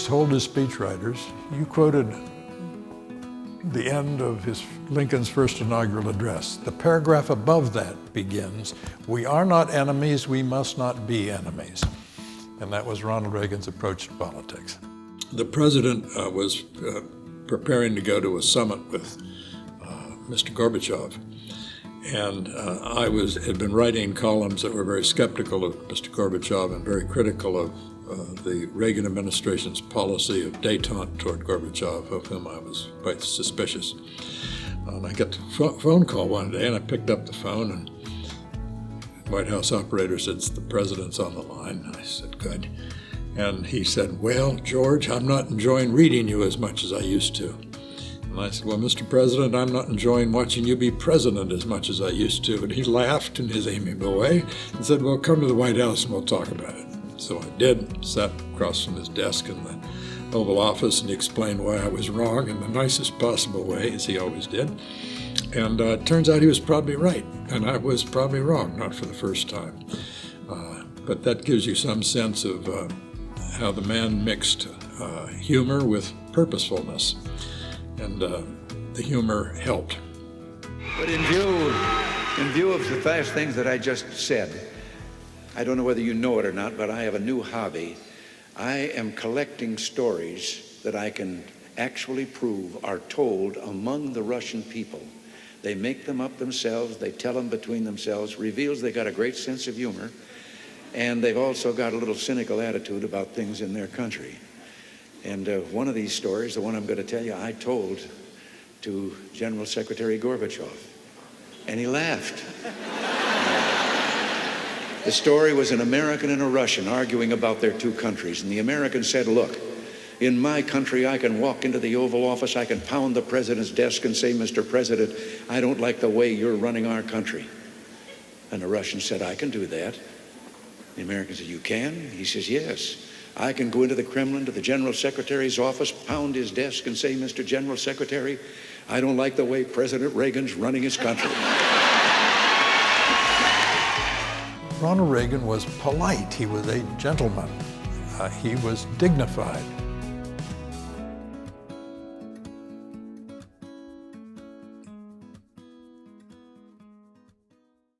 told his speechwriters, you quoted the end of Lincoln's first inaugural address. The paragraph above that begins, "We are not enemies, we must not be enemies." And that was Ronald Reagan's approach to politics. The president was preparing to go to a summit with Mr. Gorbachev. And I had been writing columns that were very skeptical of Mr. Gorbachev and very critical of the Reagan administration's policy of détente toward Gorbachev, of whom I was quite suspicious. And I got a phone call one day, and I picked up the phone, and the White House operator said, "The president's on the line." And I said, "Good." And he said, "Well, George, I'm not enjoying reading you as much as I used to." And I said, "Well, Mr. President, I'm not enjoying watching you be president as much as I used to." And he laughed in his amiable way and said, "Well, come to the White House and we'll talk about it." So I did, sat across from his desk in the Oval Office, and he explained why I was wrong in the nicest possible way, as he always did. And it turns out he was probably right, and I was probably wrong, not for the first time. But that gives you some sense of how the man mixed humor with purposefulness. And the humor helped. But in view of the vast things that I just said, I don't know whether you know it or not, but I have a new hobby. I am collecting stories that I can actually prove are told among the Russian people. They make them up themselves, they tell them between themselves, reveals they got a great sense of humor, and they've also got a little cynical attitude about things in their country. And one of these stories, the one I'm going to tell you, I told to General Secretary Gorbachev, and he laughed. The story was an American and a Russian arguing about their two countries, and the American said, "Look, in my country, I can walk into the Oval Office, I can pound the president's desk and say, 'Mr. President, I don't like the way you're running our country.'" And the Russian said, "I can do that." The American said, "You can?" He says, "Yes. I can go into the Kremlin to the General Secretary's office, pound his desk and say, 'Mr. General Secretary, I don't like the way President Reagan's running his country.'" Ronald Reagan was polite. He was a gentleman. He was dignified.